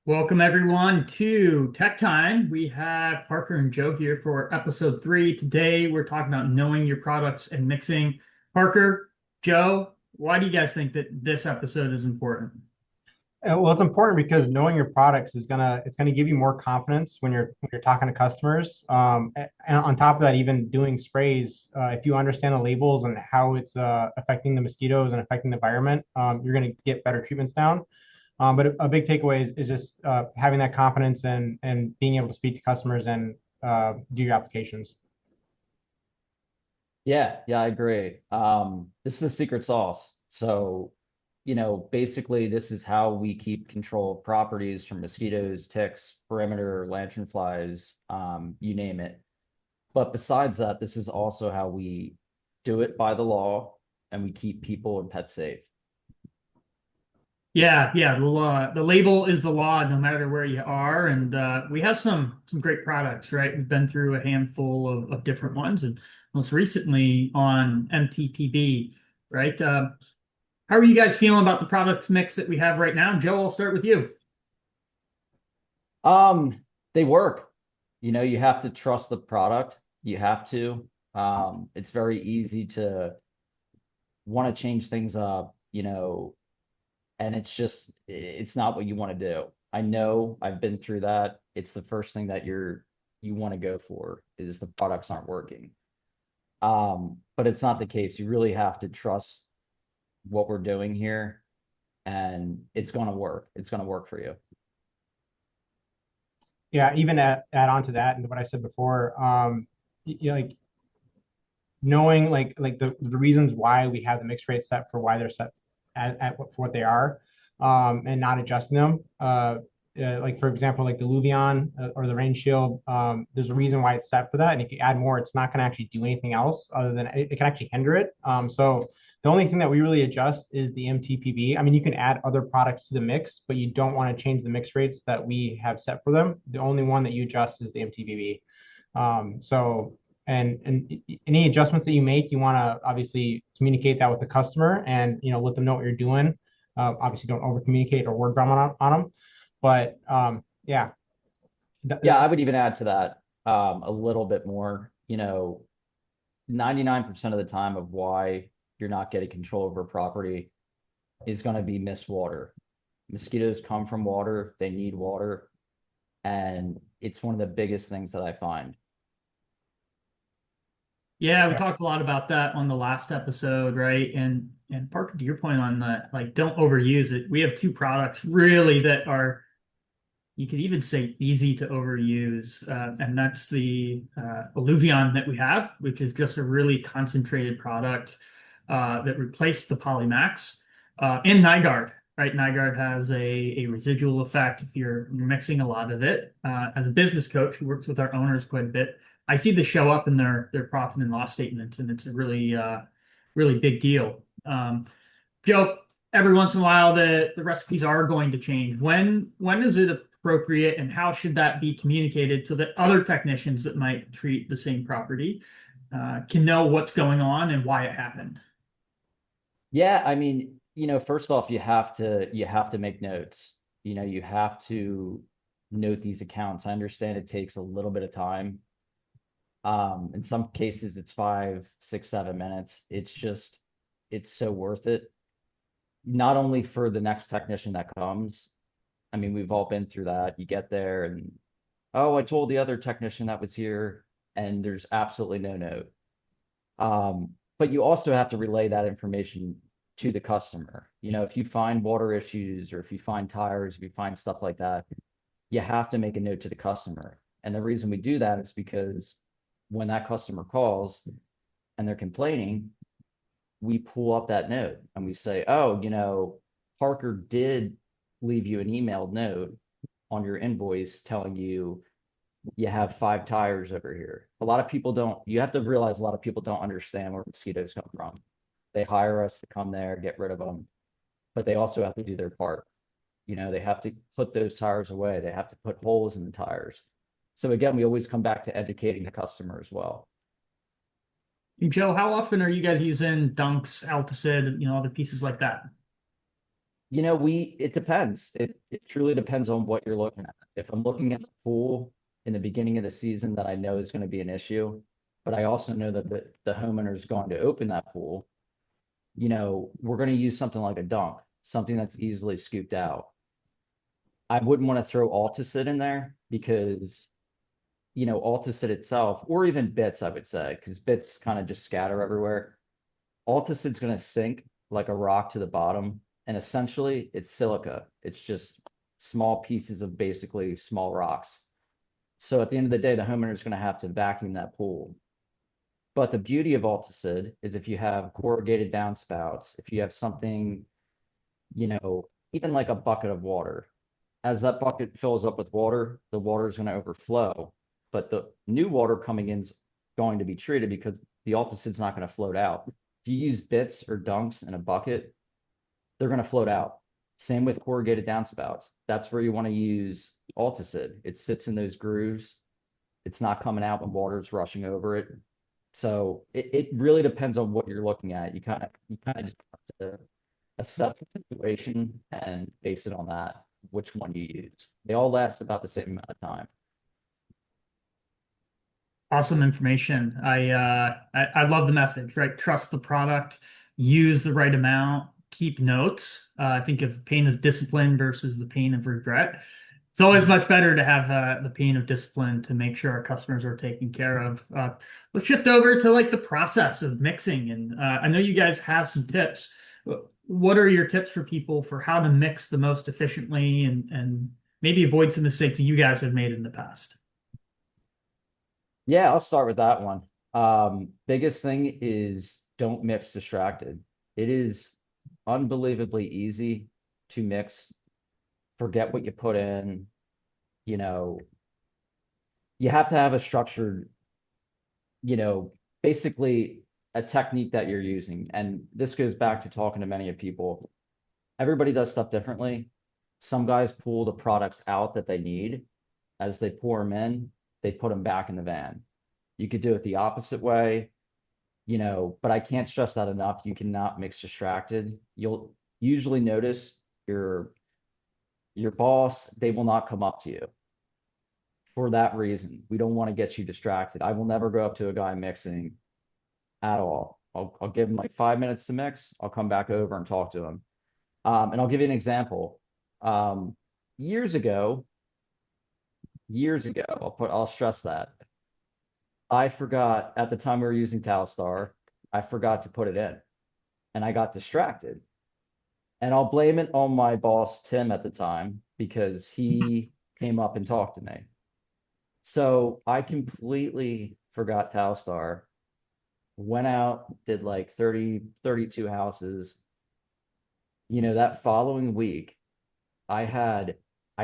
Welcome everyone to Tech Time. We have Parker and Joe here for episode 3. Today we're talking about knowing your products and mixing. Parker, Joe, why do you guys think that this episode is important? Well, it's important because knowing your products is gonna give you more confidence when you're talking to customers. And on top of that, even doing sprays, if you understand the labels and how it's affecting the mosquitoes and affecting the environment, you're gonna get better treatments down. But a big takeaway is just having that confidence and being able to speak to customers and do your applications. Yeah, I agree. This is the secret sauce. So, basically, this is how we keep control of properties from mosquitoes, ticks, perimeter, lanternflies, you name it. But besides that, this is also how we do it by the law and we keep people and pets safe. Yeah, the law, the label is the law no matter where you are, and we have some great products, right? We've been through a handful of different ones, and most recently on MTPB, right? How are you guys feeling about the products mix that we have right now? Joe, I'll start with you. They work. You have to trust the product. You have to. It's very easy to want to change things up, and it's not what you want to do. I know I've been through that. It's the first thing that you want to go for is the products aren't working. But it's not the case. You really have to trust what we're doing here, and it's going to work. It's going to work for you. Yeah, even add on to that and what I said before, like knowing like the reasons why we have the mix rate set for why they're set for what they are, and not adjusting them. Like for example, like the Luvion or the Rain Shield, there's a reason why it's set for that. And if you add more, it's not going to actually do anything else other than it can actually hinder it. So the only thing that we really adjust is the MTPB. I mean, you can add other products to the mix, but you don't want to change the mix rates that we have set for them. The only one that you adjust is the MTPB. So and any adjustments that you make, you want to obviously communicate that with the customer and let them know what you're doing. Obviously, don't over communicate or word vomit on them. But yeah, Yeah, I would even add to that a little bit more. 99% of the time of why you're not getting control over property is going to be missed water. Mosquitoes come from water, they need water, and it's one of the biggest things that I find. Yeah, we yeah, talked a lot about that on the last episode, right? And Parker, to your point on that, like don't overuse it. We have two products really that are, you could even say, easy to overuse, and that's the Illuvion that we have, which is just a really concentrated product that replaced the Polymax, and Nygaard. Right, Nygaard has a residual effect if you're mixing a lot of it. As a business coach who works with our owners quite a bit, I see this show up in their profit and loss statements, and it's a really big deal. Joe, every once in a while the recipes are going to change. When is it appropriate, and how should that be communicated so that other technicians that might treat the same property can know what's going on and why it happened? Yeah, I mean, first off, you have to make notes. You have to note these accounts. I understand it takes a little bit of time. In some cases, it's 5, 6, 7 minutes. It's so worth it. Not only for the next technician that comes. I mean, we've all been through that. You get there and, oh, I told the other technician that was here, and there's absolutely no note. But you also have to relay that information to the customer. If you find water issues or if you find tires, if you find stuff like that, you have to make a note to the customer. And the reason we do that is because when that customer calls and they're complaining, we pull up that note and we say, oh, Parker did leave you an emailed note on your invoice telling you have 5 tires over here. A lot of people don't, you have to realize a lot of people don't understand where mosquitoes come from. They hire us to come there, get rid of them, but they also have to do their part. They have to put those tires away. They have to put holes in the tires. So again, we always come back to educating the customer as well. And Joe, how often are you guys using Dunks, Alticid, other pieces like that? It depends. It truly depends on what you're looking at. If I'm looking at the pool in the beginning of the season that I know is going to be an issue, but I also know that the homeowner is going to open that pool, we're going to use something like a dunk, something that's easily scooped out. I wouldn't want to throw Alticid in there because, Alticid itself, or even bits, I would say, because bits kind of just scatter everywhere. Alticid's going to sink like a rock to the bottom. And essentially, it's silica. It's just small pieces of basically small rocks. So at the end of the day, the homeowner is going to have to vacuum that pool. But the beauty of Alticid is if you have corrugated downspouts, if you have something, even like a bucket of water, as that bucket fills up with water, the water is going to overflow. But the new water coming in is going to be treated because the Alticid's not going to float out. If you use bits or dunks in a bucket, they're going to float out. Same with corrugated downspouts. That's where you want to use Alticid. It sits in those grooves. It's not coming out when water's rushing over it. So it really depends on what you're looking at. You kind of just have to assess the situation and base it on that, which one you use. They all last about the same amount of time. Awesome information. I love the message, right? Trust the product, use the right amount, keep notes. I think of pain of discipline versus the pain of regret. It's always much better to have the pain of discipline to make sure our customers are taken care of. Let's shift over to like the process of mixing. And I know you guys have some tips. What are your tips for people for how to mix the most efficiently and maybe avoid some mistakes that you guys have made in the past? Yeah, I'll start with that one. Biggest thing is don't mix distracted. It is unbelievably easy to mix, forget what you put in. You know, you have to have a structured, you know, basically a technique that you're using. And this goes back to talking to many of people. Everybody does stuff differently. Some guys pull the products out that they need. As they pour them in, they put them back in the van. You could do it the opposite way, but I can't stress that enough. You cannot mix distracted. You'll usually notice your boss, they will not come up to you for that reason. We don't want to get you distracted. I will never go up to a guy mixing at all. I'll give him like 5 minutes to mix. I'll come back over and talk to him. And I'll give you an example. Um, years ago, I'll stress that. I forgot at the time we were using Talstar, I forgot to put it in and I got distracted. And I'll blame it on my boss, Tim, at the time, because he came up and talked to me. So I completely forgot Talstar, went out, did like 30, 32 houses. That following week, I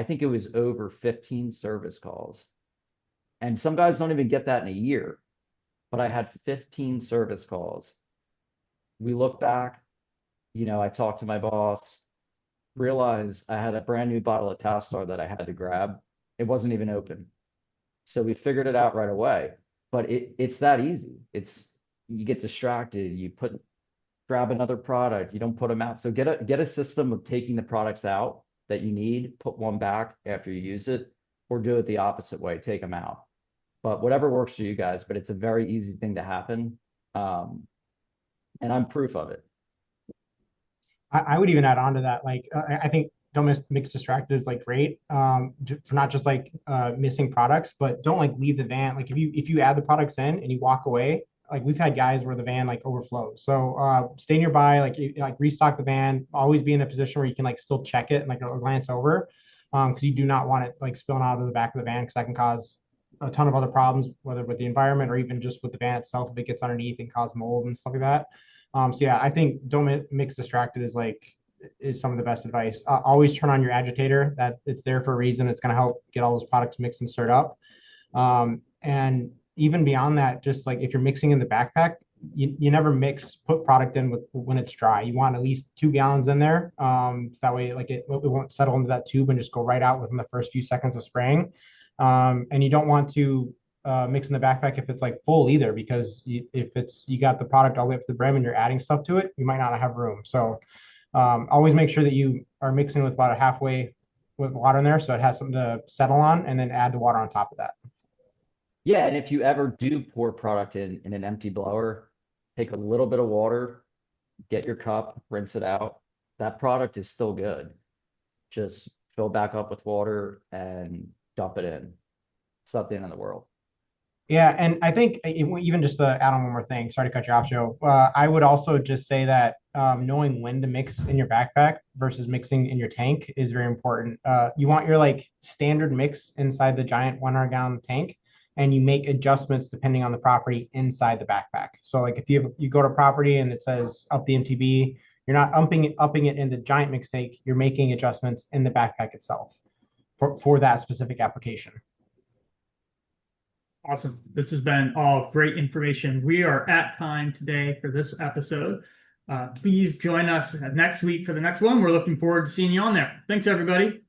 think it was over 15 service calls. And some guys don't even get that in a year, but I had 15 service calls. We look back, I talked to my boss, realized I had a brand new bottle of Talstar that I had to grab. It wasn't even open. So we figured it out right away. But it's that easy. You get distracted, grab another product, you don't put them out. So get a system of taking the products out that you need, put one back after you use it, or do it the opposite way, take them out. But whatever works for you guys, but it's a very easy thing to happen. And I'm proof of it. I would even add on to that. Like, I think don't mix distracted is like great for not just like missing products, but don't like leave the van. Like if you add the products in and you walk away, like we've had guys where the van like overflows. So stay nearby, like restock the van. Always be in a position where you can like still check it and like glance over, because you do not want it like spilling out of the back of the van because that can cause a ton of other problems, whether with the environment or even just with the van itself if it gets underneath and cause mold and stuff like that. So yeah, I think don't mix distracted is some of the best advice. Always turn on your agitator. That it's there for a reason. It's going to help get all those products mixed and stirred up. And even beyond that, just like if you're mixing in the backpack, you never put product in when it's dry. You want at least 2 gallons in there. So that way, like it won't settle into that tube and just go right out within the first few seconds of spraying. And you don't want to mix in the backpack if it's like full either, because if you got the product all the way up to the brim and you're adding stuff to it, you might not have room. So Always make sure that you are mixing with about a halfway with water in there so it has something to settle on, and then add the water on top of that. Yeah, and if you ever do pour product in an empty blower, take a little bit of water, get your cup, rinse it out. That product is still good. Just fill back up with water and dump it in. It's not the end of the world. Yeah, and I think even just to add on one more thing, sorry to cut you off, Joe. I would also just say that knowing when to mix in your backpack versus mixing in your tank is very important. You want your like standard mix inside the giant 100 gallon tank, and you make adjustments depending on the property inside the backpack. So like if you go to property and it says up the MTB, you're not upping it in the giant mix tank. You're making adjustments in the backpack itself for that specific application. Awesome. This has been all great information. We are at time today for this episode. Please join us next week for the next one. We're looking forward to seeing you on there. Thanks, everybody.